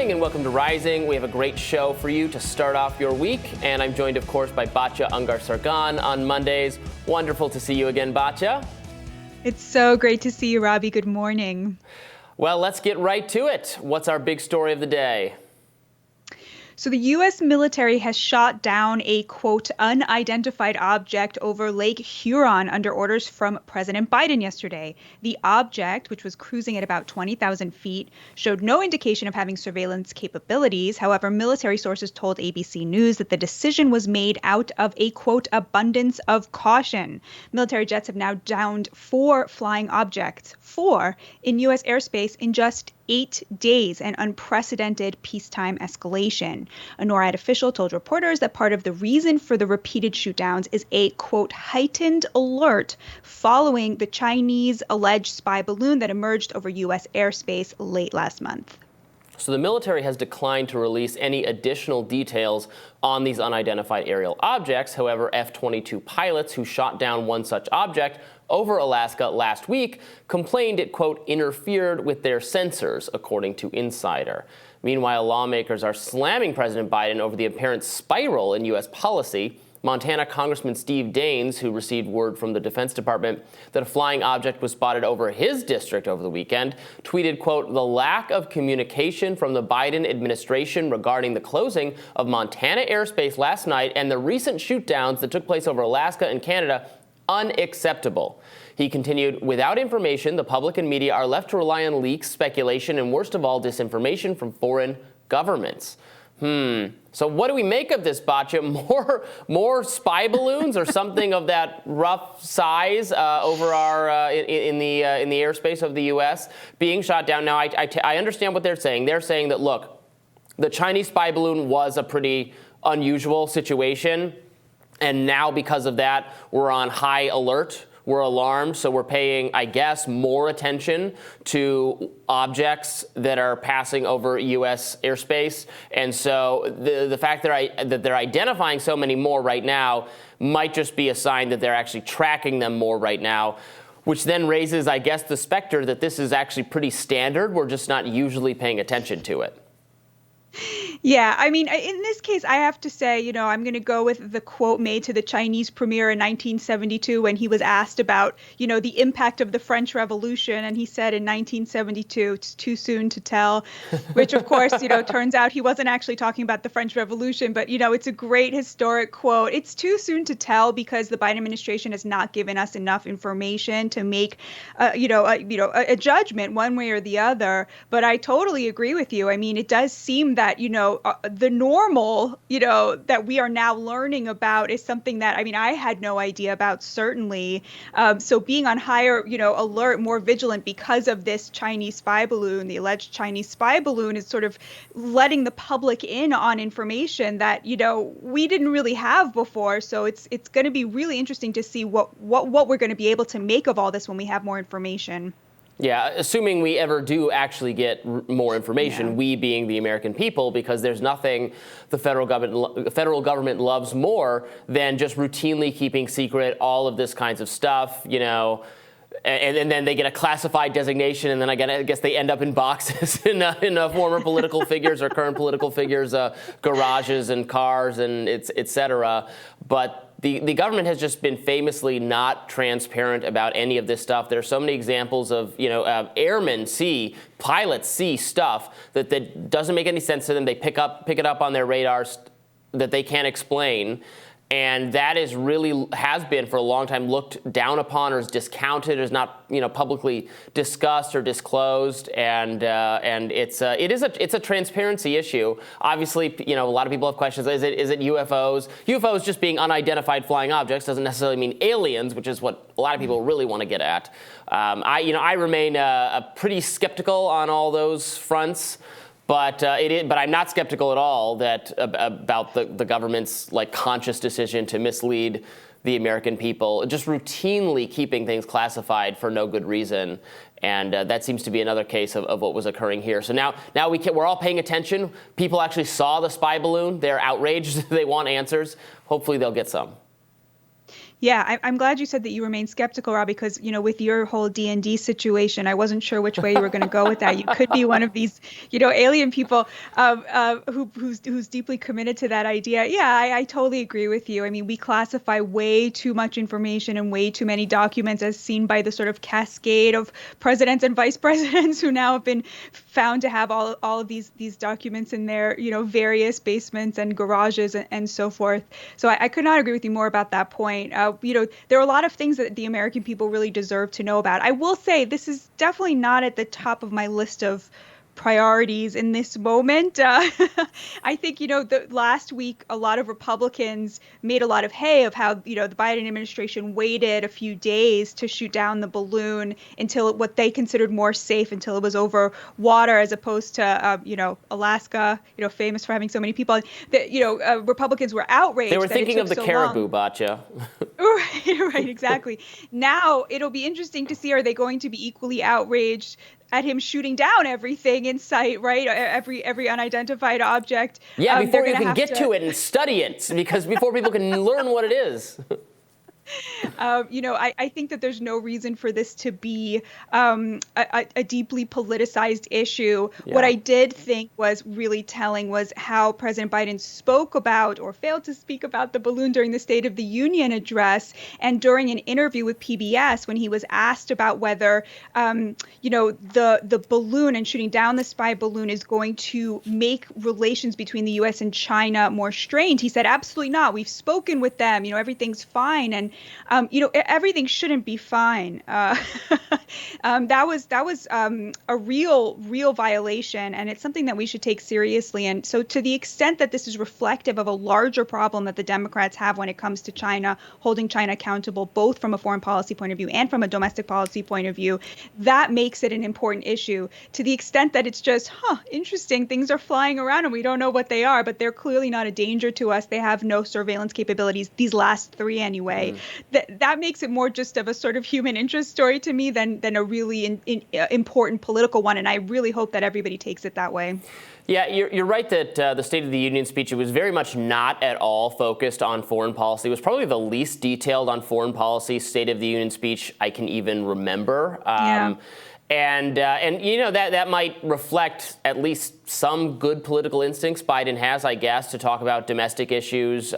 morning and welcome to Rising. We have a great show for you to start off your week. And I'm joined, of course, by Batya Ungar-Sargon on Mondays. Wonderful to see you again, Batya. It's so great to see you, Robby. Good morning. Well, let's get right to it. What's our big story of the day? So the U.S. military has shot down a, quote, unidentified object over Lake Huron under orders from President Biden yesterday. The object, which was cruising at about 20,000 feet, showed no indication of having surveillance capabilities. However, military sources told ABC News that the decision was made out of a, quote, abundance of caution. Military jets have now downed 4 flying objects, 4 in U.S. airspace in just 8 days, an unprecedented peacetime escalation. A NORAD official told reporters that part of the reason for the repeated shootdowns is a, quote, heightened alert following the Chinese alleged spy balloon that emerged over U.S. airspace late last month. So the military has declined to release any additional details on these unidentified aerial objects. However, F-22 pilots who shot down one such object over Alaska last week complained it, quote, interfered with their sensors, according to Insider. Meanwhile, lawmakers are slamming President Biden over the apparent spiral in U.S. policy. Montana Congressman Steve Daines, who received word from the Defense Department that a flying object was spotted over his district over the weekend, tweeted, quote, the lack of communication from the Biden administration regarding the closing of Montana airspace last night and the recent shootdowns that took place over Alaska and Canada, unacceptable. He continued, without information, the public and media are left to rely on leaks, speculation, and worst of all, disinformation from foreign governments. So what do we make of this, Batya? More spy balloons or something of that rough size over our in the airspace of the U.S. being shot down? Now, I understand what they're saying. They're saying that, look, the Chinese spy balloon was a pretty unusual situation, and now because of that, we're on high alert. We're alarmed, so we're paying, I guess, more attention to objects that are passing over U.S. airspace. And so the fact that they're identifying so many more right now might just be a sign that they're actually tracking them more right now, which then raises, I guess, the specter that this is actually pretty standard. We're just not usually paying attention to it. Yeah, I mean, in this case, I have to say, I'm going to go with the quote made to the Chinese premier in 1972 when he was asked about, the impact of the French Revolution. And he said in 1972, it's too soon to tell, which, of course, turns out he wasn't actually talking about the French Revolution. But, it's a great historic quote. It's too soon to tell because the Biden administration has not given us enough information to make, a judgment one way or the other. But I totally agree with you. I mean, it does seem that, the normal, that we are now learning about is something that, I had no idea about, certainly. So being on higher, alert, more vigilant because of this Chinese spy balloon, the alleged Chinese spy balloon, is sort of letting the public in on information that, we didn't really have before. So it's going to be really interesting to see what we're going to be able to make of all this when we have more information. Yeah, assuming we ever do actually get more information, we being the American people, because there's nothing the federal government loves more than just routinely keeping secret all of this kinds of stuff, and then they get a classified designation, and then I guess they end up in boxes in former political figures or current political figures' garages and cars and et cetera. But the government has just been famously not transparent about any of this stuff. There are so many examples of, airmen see, pilots see stuff that doesn't make any sense to them. They pick it up on their radars that they can't explain. And that has been for a long time looked down upon or is discounted, is not publicly discussed or disclosed, and it's a transparency issue. Obviously, a lot of people have questions. Is it UFOs? UFOs just being unidentified flying objects doesn't necessarily mean aliens, which is what a lot of people really want to get at. I remain pretty skeptical on all those fronts. But I'm not skeptical at all about the government's conscious decision to mislead the American people, just routinely keeping things classified for no good reason. And that seems to be another case of what was occurring here. So now we're all paying attention. People actually saw the spy balloon. They're outraged. They want answers. Hopefully they'll get some. Yeah, I'm glad you said that you remain skeptical, Rob, because, with your whole D&D situation, I wasn't sure which way you were going to go with that. You could be one of these, alien people who's deeply committed to that idea. Yeah, I totally agree with you. I mean, we classify way too much information and way too many documents, as seen by the sort of cascade of presidents and vice presidents who now have been found to have all of these documents in their, various basements and garages and so forth. So I could not agree with you more about that point. There are a lot of things that the American people really deserve to know about. I will say this is definitely not at the top of my list of priorities in this moment. I think, the last week, a lot of Republicans made a lot of hay of how, the Biden administration waited a few days to shoot down the balloon until what they considered more safe, until it was over water, as opposed to, Alaska, famous for having so many people. Republicans were outraged. They were that it thinking took of the so caribou, long. Batya. Right, exactly. Now it'll be interesting to see, are they going to be equally outraged at him shooting down everything in sight, right? Every unidentified object. Yeah, They're before you going can have get to it and study it, because before people can learn what it is. I think that there's no reason for this to be a deeply politicized issue. Yeah. What I did think was really telling was how President Biden spoke about, or failed to speak about, the balloon during the State of the Union address, and during an interview with PBS when he was asked about whether, the balloon and shooting down the spy balloon is going to make relations between the U.S. and China more strained. He said, absolutely not. We've spoken with them. Everything's fine. And everything shouldn't be fine. That was a real violation, and it's something that we should take seriously. And so, to the extent that this is reflective of a larger problem that the Democrats have when it comes to China, holding China accountable, both from a foreign policy point of view and from a domestic policy point of view, that makes it an important issue. To the extent that it's just, interesting, things are flying around and we don't know what they are, but they're clearly not a danger to us. They have no surveillance capabilities, these last three anyway. That makes it more just of a sort of human interest story to me than a really important political one. And I really hope that everybody takes it that way. Yeah, you're right that the State of the Union speech, it was very much not at all focused on foreign policy. It was probably the least detailed on foreign policy State of the Union speech I can even remember. Yeah. And that might reflect at least some good political instincts Biden has, I guess, to talk about domestic issues,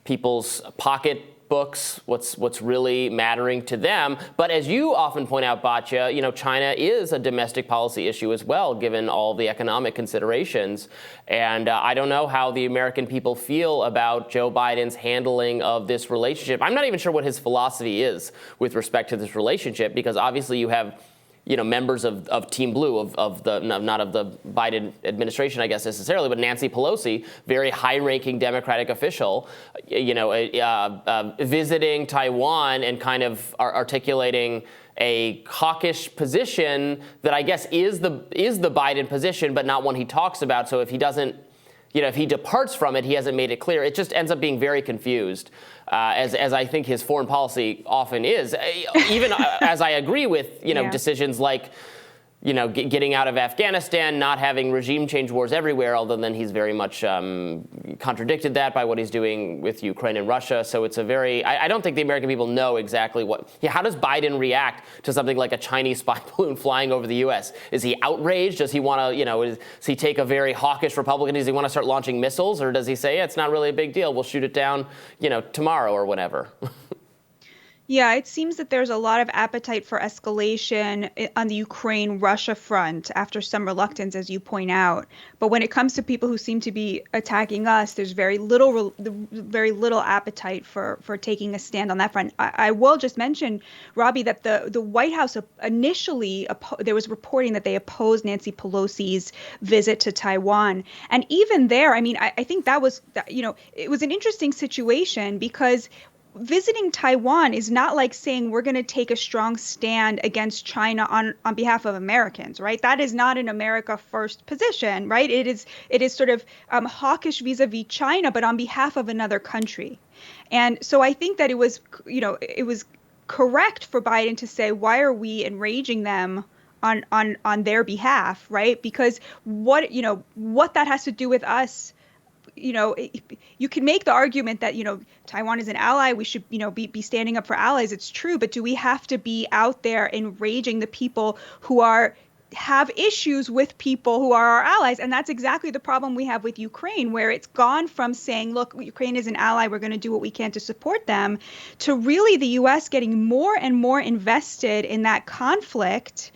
people's pocketbooks, what's really mattering to them. But as you often point out, Batya, China is a domestic policy issue as well, given all the economic considerations. And I don't know how the American people feel about Joe Biden's handling of this relationship. I'm not even sure what his philosophy is with respect to this relationship, because obviously you have members of Team Blue, not of the Biden administration, I guess necessarily, but Nancy Pelosi, very high-ranking Democratic official, visiting Taiwan and kind of articulating a hawkish position that I guess is the Biden position, but not one he talks about. So if he doesn't, if he departs from it, he hasn't made it clear. It just ends up being very confused, as I think his foreign policy often is. Even as I agree with, decisions like, getting out of Afghanistan, not having regime change wars everywhere, although then he's very much contradicted that by what he's doing with Ukraine and Russia. So it's I don't think the American people know exactly how does Biden react to something like a Chinese spy balloon flying over the U.S.? Is he outraged? Does he want to, does he take a very hawkish Republican? Does he want to start launching missiles? Or does he say, it's not really a big deal, we'll shoot it down, tomorrow or whatever? Yeah, it seems that there's a lot of appetite for escalation on the Ukraine-Russia front after some reluctance, as you point out. But when it comes to people who seem to be attacking us, there's very little appetite for taking a stand on that front. I will just mention, Robby, that the White House initially, there was reporting that they opposed Nancy Pelosi's visit to Taiwan. And even there, I mean, I think that was, it was an interesting situation, because visiting Taiwan is not like saying we're going to take a strong stand against China on behalf of Americans, right? That is not an America first position, right? It is sort of hawkish vis-a-vis China, but on behalf of another country. And so I think that it was correct for Biden to say, why are we enraging them on their behalf, right? Because what that has to do with us you can make the argument that, Taiwan is an ally. We should, be standing up for allies. It's true. But do we have to be out there enraging the people who have issues with people who are our allies? And that's exactly the problem we have with Ukraine, where it's gone from saying, look, Ukraine is an ally, we're going to do what we can to support them, to really the U.S. getting more and more invested in that conflict,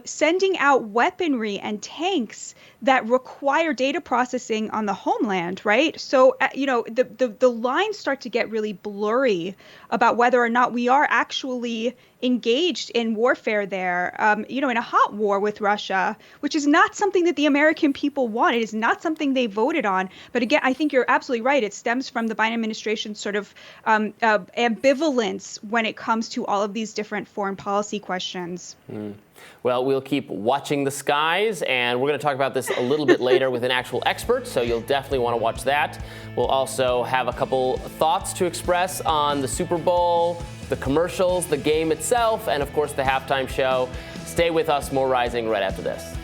sending out weaponry and tanks that require data processing on the homeland, right? So, the lines start to get really blurry about whether or not we are actually engaged in warfare there, in a hot war with Russia, which is not something that the American people want. It is not something they voted on. But again, I think you're absolutely right. It stems from the Biden administration's sort of ambivalence when it comes to all of these different foreign policy questions. Well, we'll keep watching the skies, and we're going to talk about this a little bit later with an actual expert, so you'll definitely want to watch that. We'll also have a couple thoughts to express on the Super Bowl, the commercials, the game itself, and of course the halftime show. Stay with us, more Rising right after this.